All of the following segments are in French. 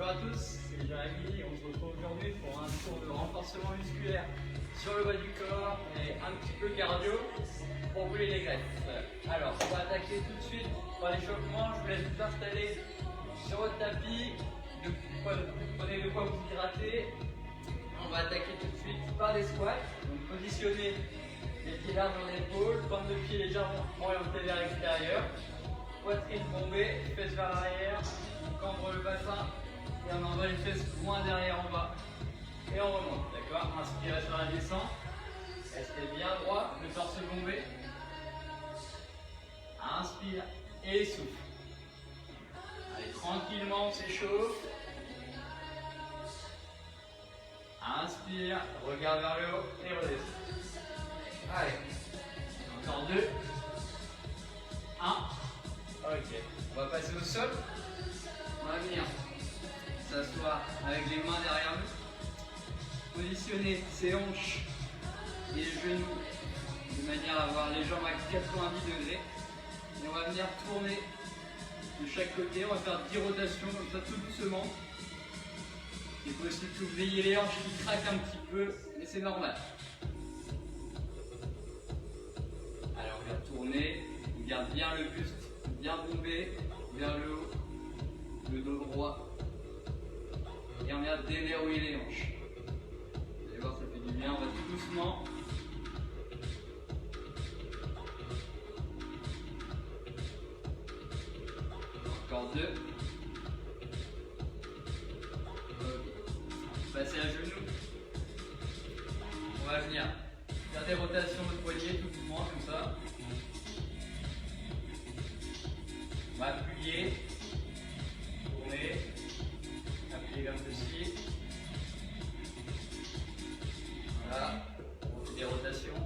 Bonjour à tous, c'est Jérémy et on se retrouve aujourd'hui pour un cours de renforcement musculaire sur le bas du corps et un petit peu cardio pour brûler les graisses. Alors, on va attaquer tout de suite par l'échauffement. Je vous laisse vous installer sur votre tapis. Prenez de quoi vous hydrater. On va attaquer tout de suite par les squats. Donc, positionnez les pieds larges dans l'épaule, pointe de pied légèrement orientée vers l'extérieur, poitrine bombée, fesses vers l'arrière, on cambre le bassin et on envoie les fesses loin derrière en bas et on remonte, d'accord? Inspiration à la descente, restez bien droit, le torse bombé, inspire et souffle. Allez, tranquillement on s'échauffe, inspire, regard vers le haut et redescend. Allez, encore 2, 1, ok, on va passer au sol, on va venir s'asseoir avec les mains derrière nous, positionner ses hanches et les genoux de manière à avoir les jambes à 90 degrés et on va venir tourner de chaque côté, on va faire 10 rotations comme ça tout doucement. Il est possible que vous ayez les hanches qui craquent un petit peu, mais c'est normal. Alors on vient tourner, on garde bien le buste, bien bombé vers le haut, le dos droit. Et on vient déverrouiller les hanches. Vous allez voir, ça fait du bien, on va tout doucement. Encore 2. Passer à genoux. On va venir faire des rotations de poignet tout doucement comme ça. On va appuyer, tourner, appuyer comme ceci. Voilà, on fait des rotations.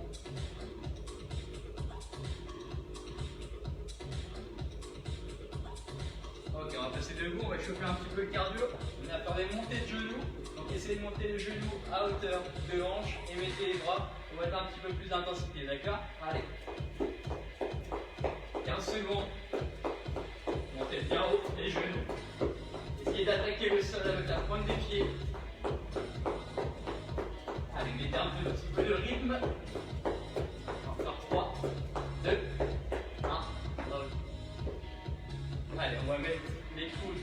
Ok, on va passer debout, on va chauffer un petit peu le cardio. On va faire des montées de genoux. Donc essayez de monter les genoux à hauteur de hanche et mettez les bras. On va mettre un petit peu plus d'intensité, d'accord? Allez. 15 secondes. Montez bien haut les genoux. Essayez d'attaquer le sol avec la pointe des pieds. Allez, mettez un petit peu de rythme. Encore 3, 2, 1. Allez, on va mettre les coudes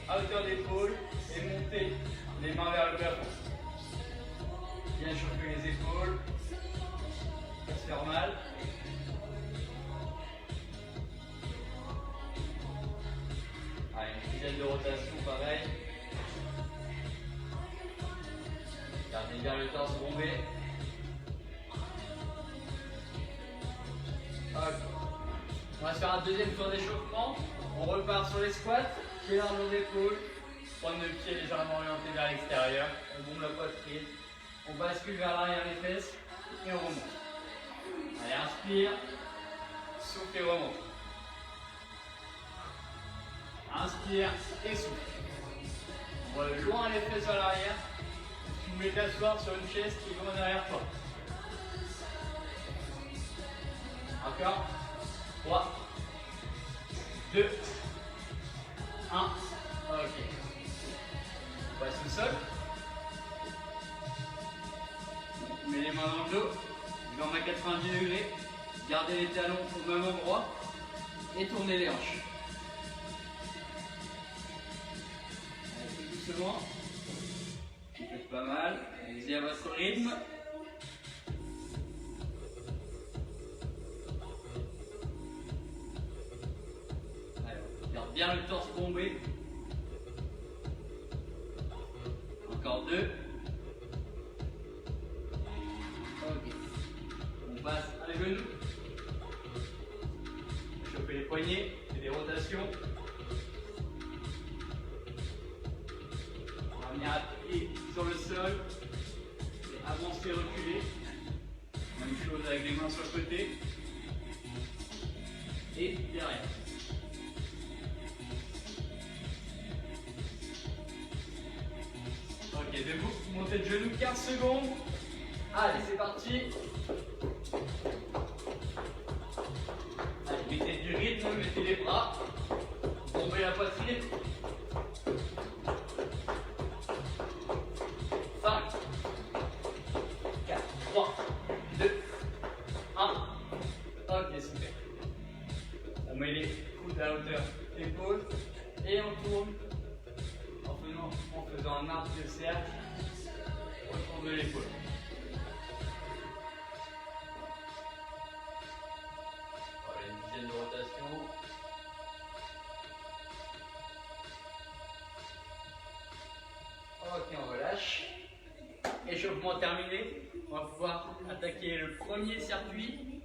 à hauteur d'épaule et monter les mains vers le plafond. Bien chauffer les épaules. Ça se fait mal. Allez, une dizaine de rotations, pareil. Gardez bien le torse bombé. Okay. On va se faire un deuxième tour d'échauffement. On repart sur les squats, pieds larges aux épaules, pointe de pied légèrement orientée vers l'extérieur. On bombe la poitrine. On bascule vers l'arrière des fesses et on remonte. Allez, inspire, souffle et remonte. Inspire et souffle. On va loin les fesses vers l'arrière. Tu vous mets t'asseoir sur une chaise qui est loin derrière toi. Encore. 3, 2, 1. Ok. On passe au sol. On met les mains dans le dos. Jambes à 90 degrés. Gardez les talons au même endroit. Et tournez les hanches. Doucement, vous faites pas mal, allez-y à votre rythme. Alors, garde bien le torse bombé. Encore 2. Ok. On passe à genoux. Chauffer les poignets, et des rotations. On va venir appuyer sur le sol, et avancer, reculer. Même chose avec les mains sur le côté. Et derrière. Ok, debout, montez de genoux 15 secondes. Allez, c'est parti. Allez, mettez du rythme, mettez les bras. Bombez la poitrine. épaule et on tourne en faisant un arc de cercle autour de l'épaule. Voilà, une dizaine de rotations. Ok, on relâche. Échauffement terminé. On va pouvoir attaquer le premier circuit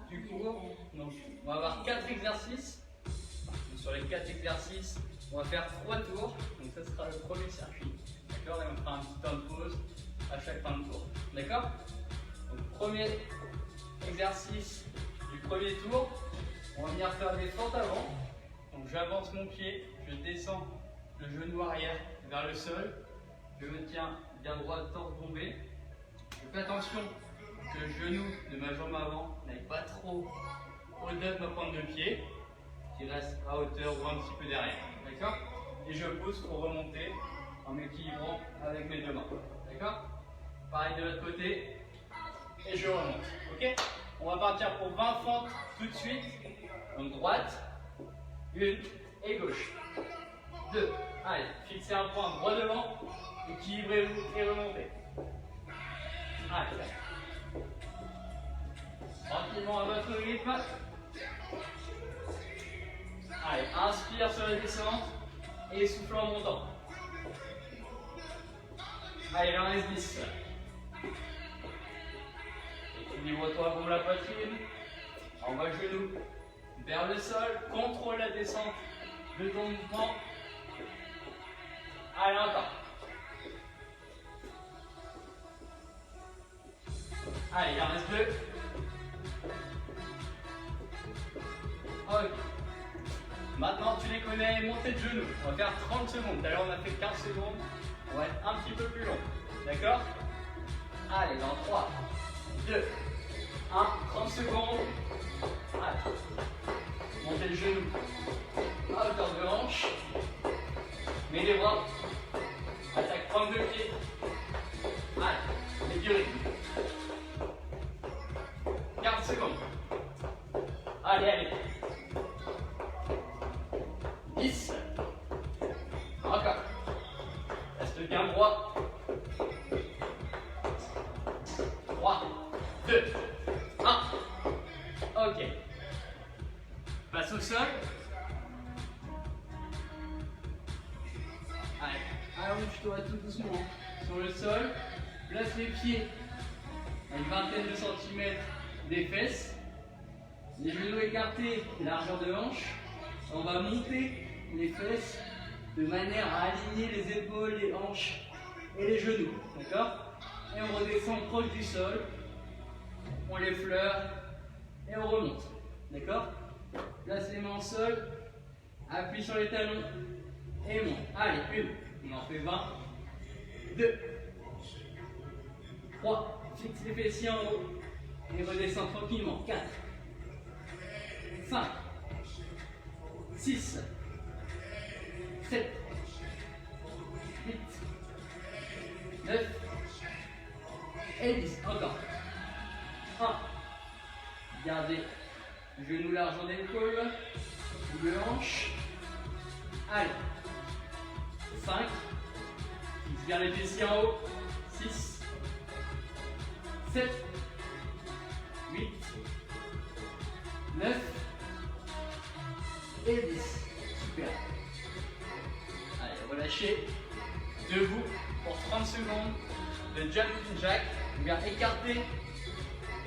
du cours. Donc, on va avoir 4 exercices. Donc, sur les 4 exercices, on va faire 3 tours. Donc, ça sera le premier circuit. D'accord? Et on fera un petit temps de pause à chaque fin de tour. D'accord? Donc, premier exercice du premier tour. On va venir faire des fentes avant. Donc, j'avance mon pied, je descends le genou arrière vers le sol. Je me tiens bien droit, torse bombé. Je fais attention que le genou de ma jambe avant n'aille pas trop au-delà de ma pointe de pied, qui reste à hauteur ou un petit peu derrière. D'accord? Et je pousse pour remonter en m'équilibrant avec mes deux mains. D'accord? Pareil de l'autre côté. Et je remonte. Ok? On va partir pour 20 fentes tout de suite. Donc droite, une et gauche. 2. Allez, fixez un point droit devant. Équilibrez-vous et remontez. Allez. Tranquillement à votre rythme. Allez, inspire sur la descente et souffle en montant. Allez, il en reste 10. Équilibre-toi pour la poitrine. Envoie le genou vers le sol. Contrôle la descente de ton mouvement. Allez, encore. Allez, il en reste 2. Ok. Maintenant, tu les connais, montée de genoux. On va faire 30 secondes. Tout à l'heure, on a fait 15 secondes. On va être un petit peu plus long. D'accord? Allez, dans 3, 2, 1. 30 secondes. Allez. Montez le genou à hauteur de hanche. Mets les bras. Attaque, pointe de pied. Allez, mets du rythme. 40 secondes. Allez, allez. 10. Encore. Reste bien droit. 3, 2, 1. Ok. Passe au sol. Allez, allonge-toi tout doucement sur le sol. Place les pieds à une vingtaine de centimètres des fesses. Les genoux écartés, largeur de hanche. On va monter les fesses de manière à aligner les épaules, les hanches et les genoux. D'accord? Et on redescend proche du sol. On l'effleure et on remonte. D'accord? Place les mains au sol. Appuie sur les talons et monte. Allez, une. On en fait 20. 2. 3. Fixe les fessiers en haut. Et redescend tranquillement. 4. 5. 6. 7. 8. 9. Et 10. Encore. 1. Gardez le genou large en épaule. Le hanche. Allez. 5. Fixe bien les fessiers en haut. 6. 7. 8. 9. Et 10. Super. Allez, relâchez. Debout pour 30 secondes de jumping jack. On vient écarter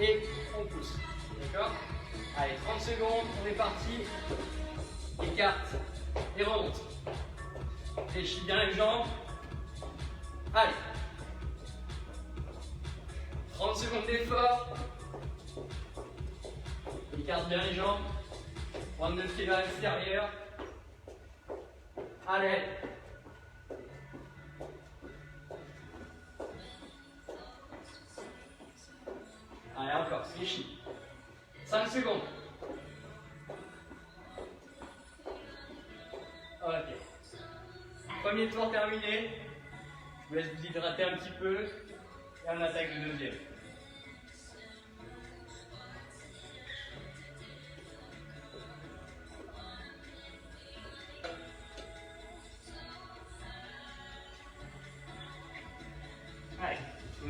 et on pousse. D'accord? Allez, 30 secondes, on est parti. Écarte et remonte. Fléchis bien les jambes. Allez. 30 secondes d'effort. Écarte bien les jambes. Pointe de pied vers l'extérieur. Allez. Allez, encore, fléchis. 5 secondes. Ok. Premier tour terminé. Je vous laisse vous hydrater un petit peu. Et on attaque le deuxième.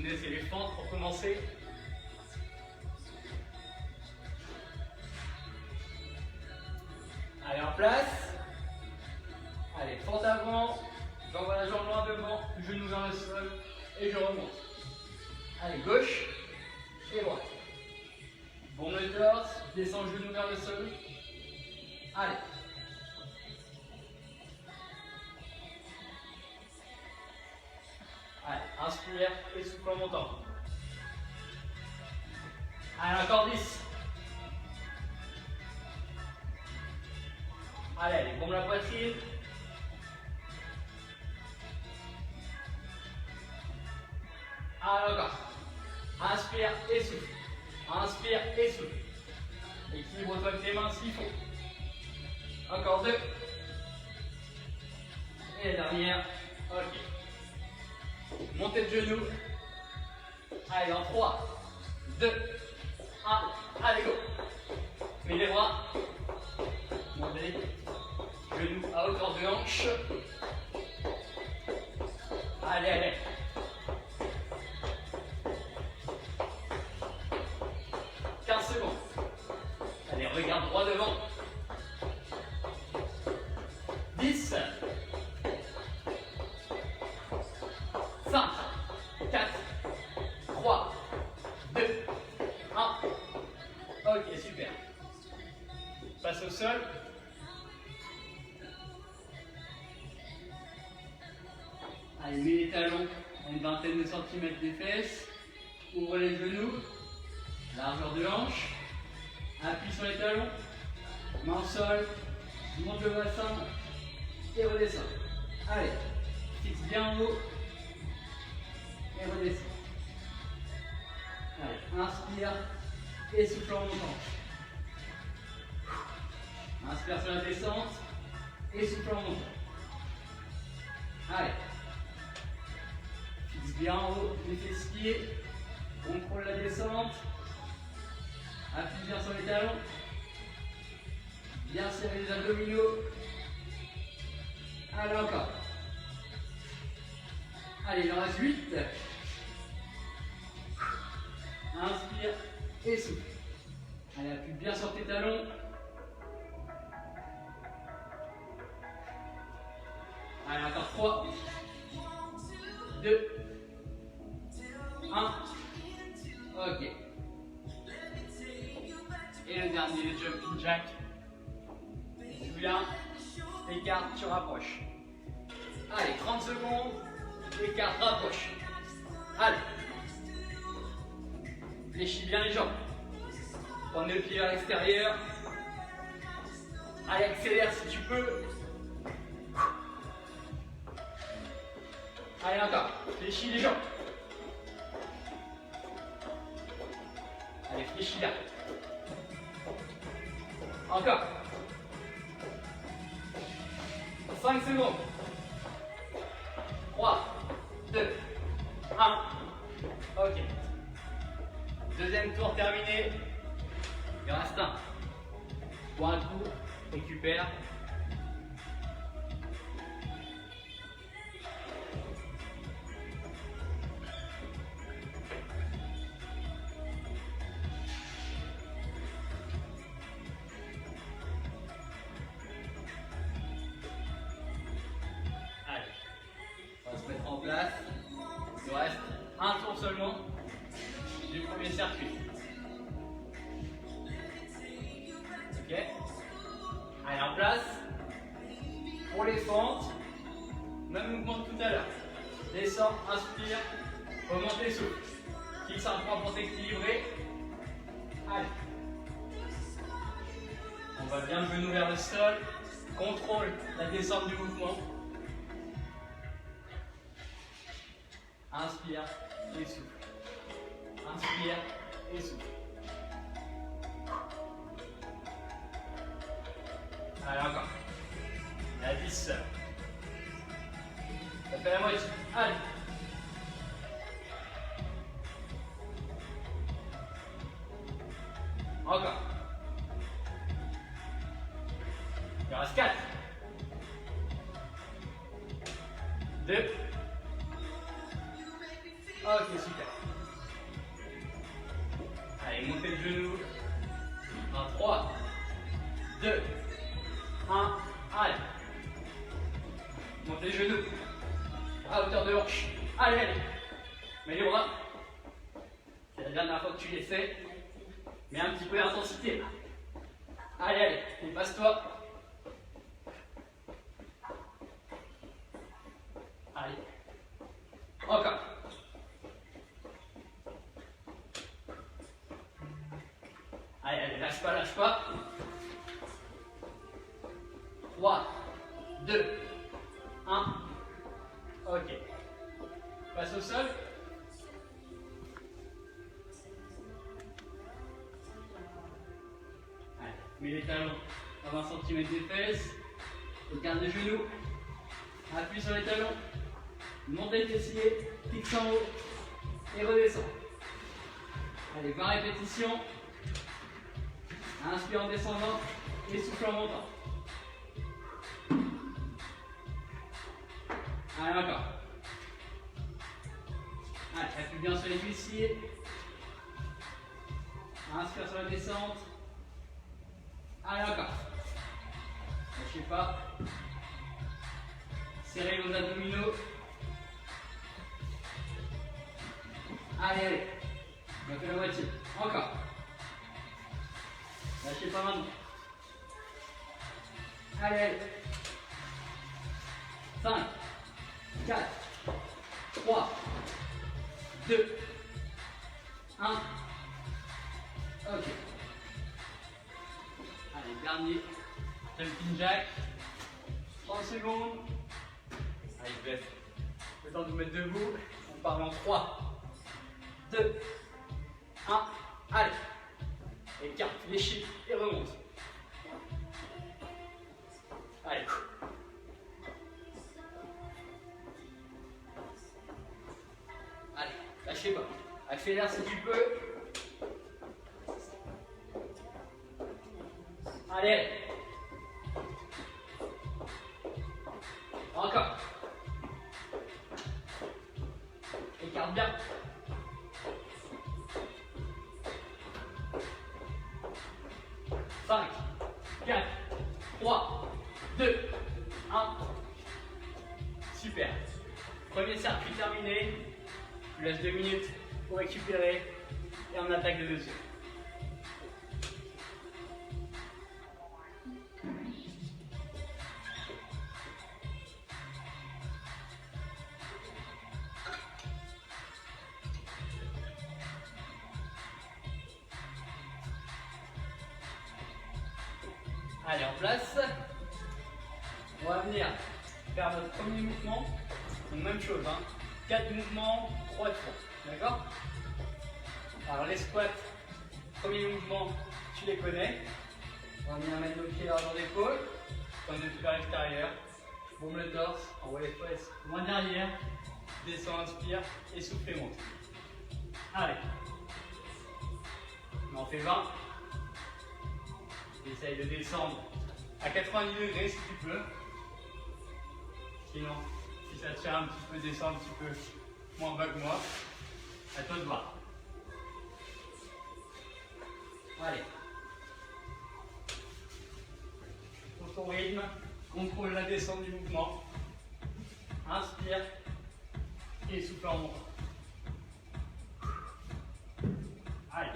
Soutenez les fentes pour commencer. Allez, en place. Allez, fente avant. J'envoie la jambe loin devant, genou vers le sol et je remonte. Allez, gauche et droite. Bombe le torse, descends le genou vers le sol. Allez. Allez, inspire et souffle en montant. Allez, encore 10. Allez, bombe la poitrine. Allez, encore. Inspire et souffle. Inspire et souffle. Équilibre-toi avec tes mains s'il faut. Encore 2. Et la dernière. Ok. Montez de genoux. Allez, en 3, 2, 1. Allez, go. Mets les bras. Montez. Genoux à hauteur de hanche. Allez, allez. Allez, regarde droit devant. 10. 5, 4, 3, 2, 1. Ok, super. Passe au sol. Allez, mets les talons à une vingtaine de centimètres des fesses. Ouvre les genoux. Largeur de hanche. Appuie sur les talons. Main au sol. Monte le bassin. Et redescend. Allez. Fixe bien en haut. Et redescend. Allez. Inspire. Et souffle en montant. Inspire sur la descente. Et souffle en montant. Allez. Fixe bien en haut les fessiers. Contrôle la descente. Appuie bien sur les talons. Bien serrer les abdominaux. Allez, encore. Allez, il en reste 8. Inspire et souffle. Allez, appuie bien sur tes talons. Allez, encore 3, 2, 1. Ok. Et le dernier, le jumping jack. Tu viens, écarte, tu rapproches. Allez, 30 secondes, écarte, rapproche. Allez. Fléchis bien les jambes. Prenez le pied vers l'extérieur. Allez, accélère si tu peux. Allez, encore. Fléchis les jambes. Allez, fléchis là. Encore. 5 secondes. 3, 2, 1. Ok. Deuxième tour terminé. Il en reste un. Bois un coup, récupère. En place. Il reste un tour seulement du premier circuit. Ok. Allez, en place. Pour les fentes, même mouvement que tout à l'heure. Descends, inspire, remonte et souffle. Fixe un point pour t'équilibrer. Allez. On va bien le genou vers le sol. Contrôle la descente du mouvement. Inspire et souffle. Inspire et souffle. Allez, encore. À 10. Ça fait la moitié. Allez. Encore. Il en reste 4. 2. Ok, super. 2, 1, allez. Monte les genoux à hauteur de hanche. Allez, allez. Mets les bras. C'est la dernière fois que tu les fais. Mets un petit peu d'intensité là. Allez, allez, dépasse-toi. Allez. Encore. Allez, allez, lâche pas, lâche pas. 3, 2, 1. Ok. Passe au sol. Allez, mets les talons à 20 cm des fesses. Regarde les genoux. Appuie sur les talons. Montez le fessier. Fixe en haut. Et redescend. Allez, 20 répétitions. Inspire en descendant. Et souffle en montant. Allez, encore. Allez, appuie bien sur les fessiers. Inspire sur la descente. Allez, encore. Lâchez pas. Serrez vos abdominaux. Allez, allez. On fait la moitié. Encore. Lâchez pas maintenant. Allez, allez. 5, 4, 3, 2, 1. Ok. Allez, dernier. Jumping jack. 30 secondes. Allez, bref. Le temps de vous mettre debout. On part en 3, 2, 1. Allez. Écarte les chiffres et remonte. Allez. Allez, lâchez pas. Accélère si tu peux. Allez. Encore. Écarte bien. Cinq, 4, 3, 2, 1. Super. Premier circuit terminé. Je vous laisse 2 minutes pour récupérer et on attaque le deuxième. Allez, en place. On va venir faire notre premier mouvement. Donc, même chose, hein. 4 mouvements, 3 fois. D'accord? Alors, les squats, premier mouvement, tu les connais. On va venir mettre nos pieds largeur d'épaule, comme depuis vers l'extérieur. Bombe le torse, envoie les fesses loin derrière. Descends, inspire et souffle et monte. Allez. On en fait 20. Essaye de descendre à 90 degrés si tu peux. Sinon, si ça te tient un petit peu, descends un petit peu moins bas que moi. À toi de voir. Allez. Pour ton rythme, contrôle la descente du mouvement. Inspire et souffle en montant. Allez.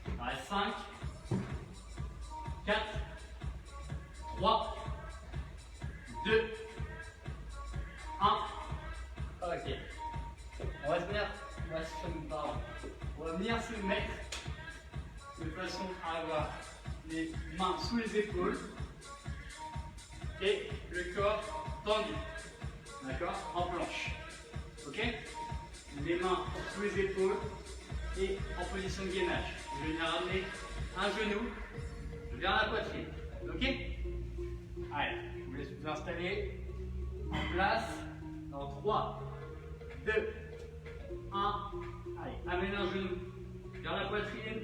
Il reste 5, 4, 3, 2, 1. Ok. On va venir se mettre de façon à avoir les mains sous les épaules et le corps tendu. D'accord? En planche. Ok? Les mains sous les épaules et en position de gainage. Je vais venir ramener un genou vers la poitrine. Ok? Allez, je vous laisse vous installer en place dans 3, 2, 1. Allez, amène un genou vers la poitrine.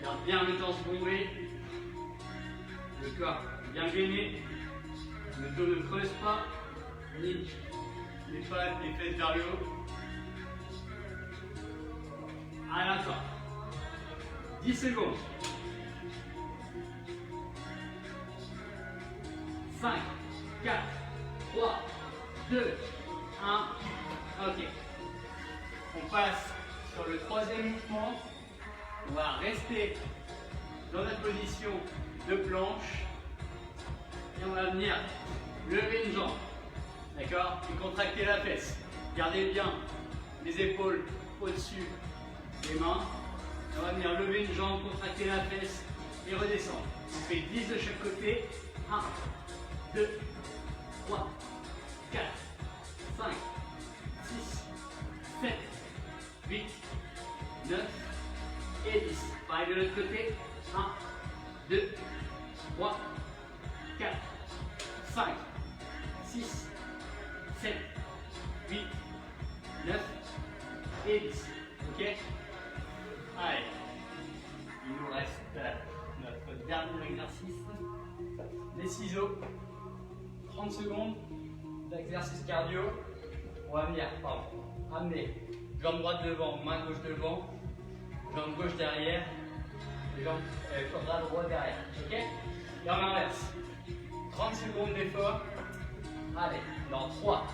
Garde bien le temps se bomber. Le corps bien gainé. Le dos ne creuse pas. Ni les pattes, les fesses vers le haut. Allez, encore. 10 secondes. 5, 4, 3, 2, 1. Ok. On passe sur le troisième mouvement. On va rester dans notre position de planche. Et on va venir lever une jambe. D'accord? Et contracter la fesse. Gardez bien les épaules au-dessus des mains. On va venir lever une jambe, contracter la fesse et redescendre. On fait 10 de chaque côté. 1, 2, 3, 4, 5, 6, 7, 8, 9 et 10. Pareil de l'autre côté. 1, 2, 3, 4, 5, 6, 7, 8, 9 et 10. Ok? Allez. Il nous reste notre dernier exercice. Les ciseaux. 30 secondes d'exercice cardio. On va venir, amener jambe droite devant, main gauche devant, jambe gauche derrière, et jambe bras droit derrière. Ok? Et on inverse. 30 secondes d'effort. Allez, dans 3,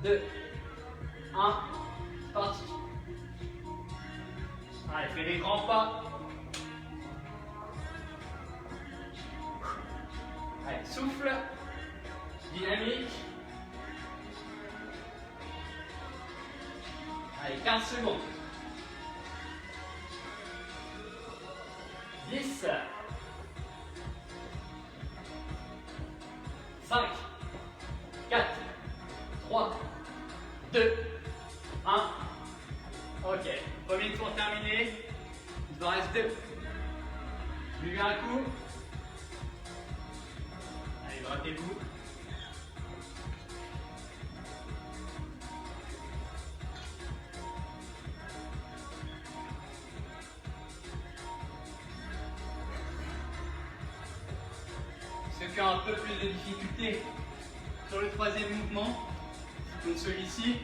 2, 1, parti. Allez, fais des grands pas. Allez, souffle. Dynamique. Allez, 15 secondes. 10. 5, 4, 3, 2, 1. Ok, premier tour terminé. Il vous en reste 2. Buvez un coup. Allez, grattez-vous. Ceux qui ont un peu plus de difficulté sur le troisième mouvement, donc celui-ci, je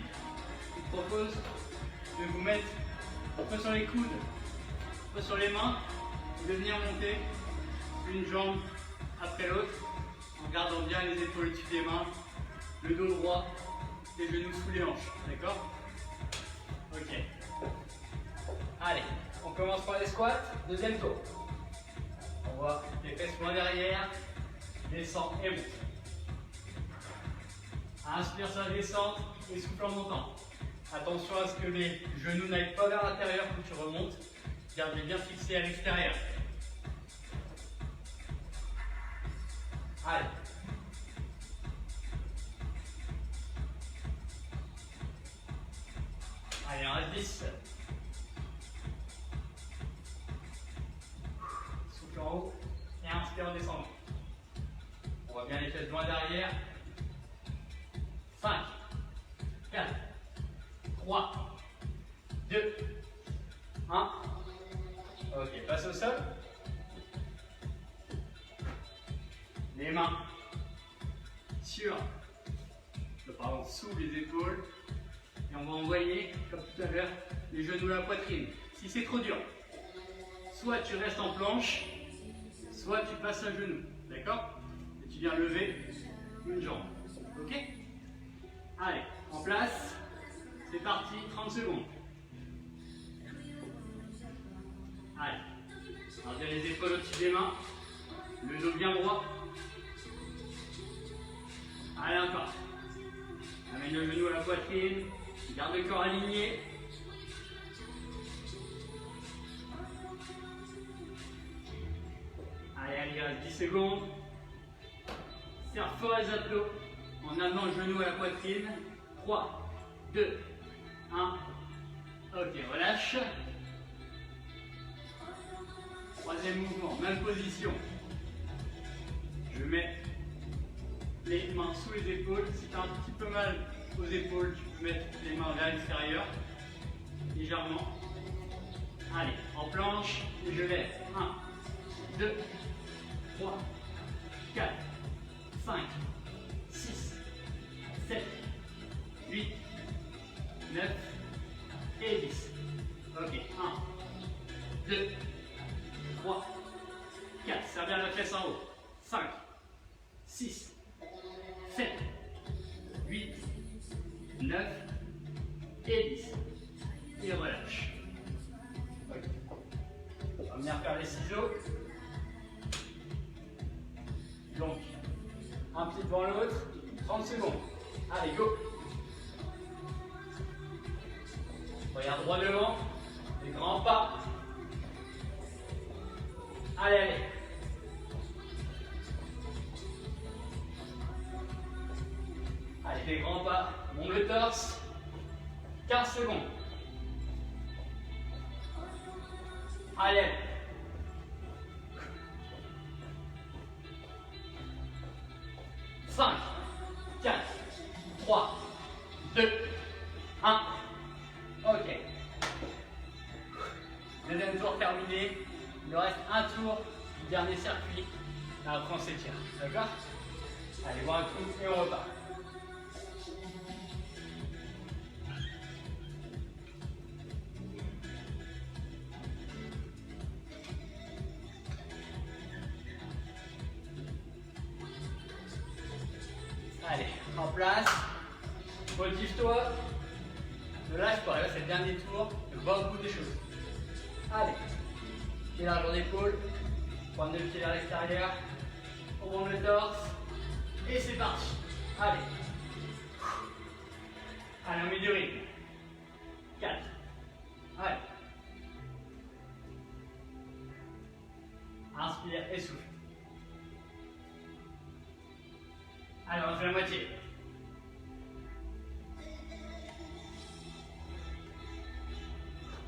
vous propose de vous mettre un peu sur les coudes, un peu sur les mains, et de venir monter une jambe après l'autre, en gardant bien les épaules au-dessus des mains, le dos droit, les genoux sous les hanches, d'accord? Ok. Allez, on commence par les squats, deuxième tour. On voit les fesses loin derrière, descend et monte. Inspire sur la descente et souffle en montant. Attention à ce que les genoux n'aillent pas vers l'intérieur quand tu remontes. Gardez bien fixé à l'extérieur. Allez. Allez, on reste 10. Souffle en haut et inspire en descendant. On voit bien les fesses loin derrière. 5, 4, 3, 2, 1. Ok, passe au sol. Les mains sous les épaules. Et on va envoyer, comme tout à l'heure, les genoux à la poitrine. Si c'est trop dur, soit tu restes en planche, soit tu passes à genoux. D'accord? Et tu viens lever une jambe. Ok? Allez, en place. C'est parti, 30 secondes. Allez. Gardez les épaules au-dessus des mains. Le dos bien droit. Allez, encore. Amène le genou à la poitrine. Garde le corps aligné. Allez, il reste 10 secondes. Serre fort les abdos en amenant le genou à la poitrine. 3, 2, 1. Ok, relâche. Troisième mouvement, même position. Je mets les mains sous les épaules. Si tu as un petit peu mal aux épaules, tu peux mettre les mains vers l'extérieur, légèrement. Allez, en planche, et je lève. 1, 2, 3, 4, 5, 6, 7, 8, 9 et 10. Ok, 1, garde la fesse en haut. 5, 6, 7, 8, 9 et 10. Et relâche. Okay. On va venir faire les ciseaux. Donc, un pied devant l'autre, 30 secondes. Allez, go. Regarde droit devant, les grands pas. Allez, allez. Allez, les grands pas, monte le torse. 15 secondes. Allez, allez. 5, 4, 3, 2, 1. Ok. Deuxième tour terminé. Il nous reste un tour du dernier circuit. Et après on s'étire. D'accord? Allez, voir un coup et on repart. Allez, en place. Motive-toi. Ne lâche pas. Là, c'est le dernier tour. Ne va au bout des choses. Allez. Pied largeur d'épaule. Pointe de pied vers l'extérieur. On monte le torse. Et c'est parti. Allez. Allez, on met du rythme. 4. Allez. Inspire et souffle. Allez, on fait la moitié.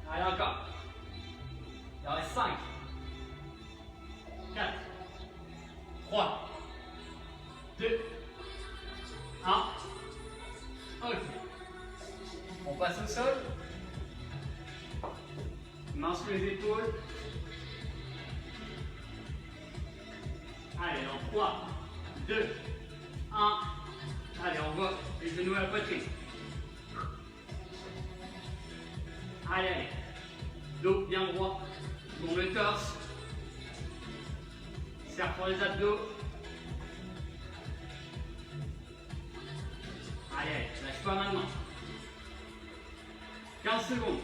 Allez, encore. Il en reste 5, 4, 3, 2, 1. Ok. On passe au sol. Main sous les épaules. Allez, dans 3, 2, 1. Allez, on voit les genoux à la poitrine. Allez, allez. Dos bien droit. Monte le torse. Serre pour les abdos. Allez, allez, lâche pas maintenant. 15 secondes.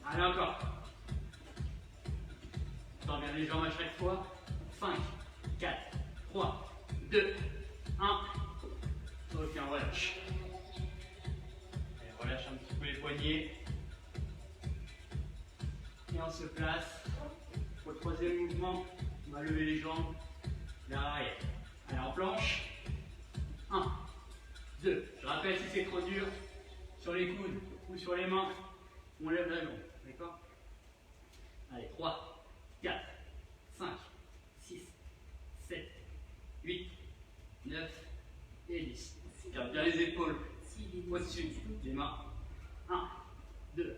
Allez, encore. Tends bien les jambes à chaque fois. 5, 4, 3, 2, 1. Ok, on relâche. Et relâche un petit peu les poignets. Et on se place. Pour le troisième mouvement, on va lever les jambes vers l'arrière. Allez, en planche. 1, 2. Je rappelle, si c'est trop dur, sur les coudes ou sur les mains, on lève la jambe. D'accord? Allez, 3, 4, 5, 6, 7, 8, 9 et 10. Garde bien les épaules au-dessus des mains. 1, 2,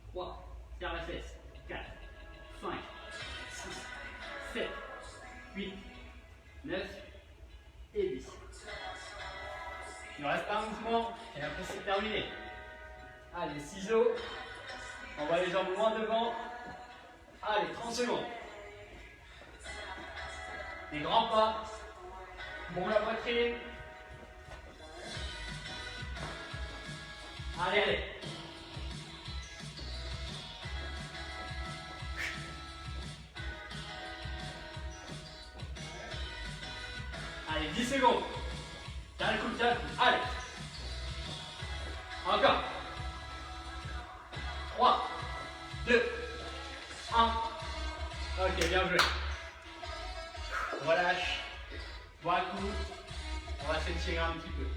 3, serre la fesse. 4, 5, 6, 7, 8, 9 et 10. Il ne reste pas un mouvement et après c'est terminé. Allez, ciseaux. On va les jambes loin devant. Allez, 30 secondes. Les grands pas. Monte la poitrine. Allez, allez. Allez, 10 secondes. Tiens le coup, tiens le coup. Allez. Encore. 3, 2, 1. Ok, bien joué. Relâche. Bois un coup. On va s'étirer un petit peu.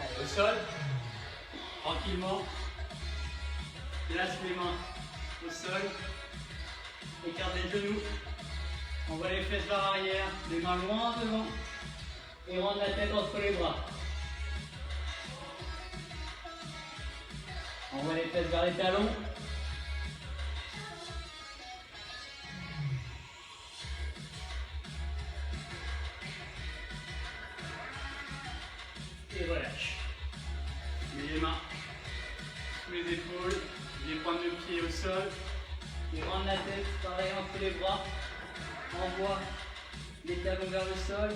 Allez, au sol. Tranquillement. Place les mains au sol. Écarte les genoux. On voit les fesses vers l'arrière, les mains loin devant. Et rentre la tête entre les bras. On voit les fesses vers les talons. les bras. Envoie les talons vers le sol.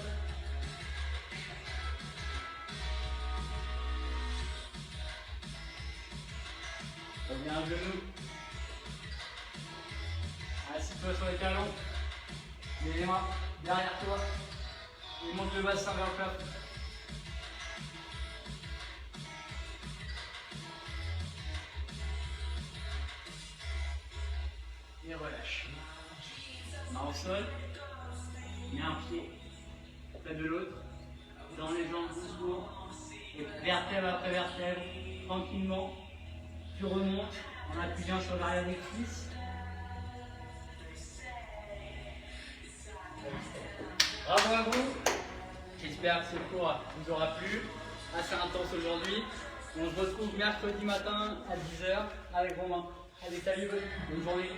Reviens à genoux. Assis-toi sur les talons. Mets les mains derrière toi. Et monte le bassin vers le plafond. Et relâche. Main au sol. Mets un pied près de l'autre. Dans les jambes doucement. Et vertèbre après vertèbre. Tranquillement. Tu remontes en appuyant sur l'arrière des cuisses. Bravo à vous. J'espère que ce cours vous aura plu. Assez intense aujourd'hui. On se retrouve mercredi matin à 10 h avec Romain. Allez, salut, bonne journée.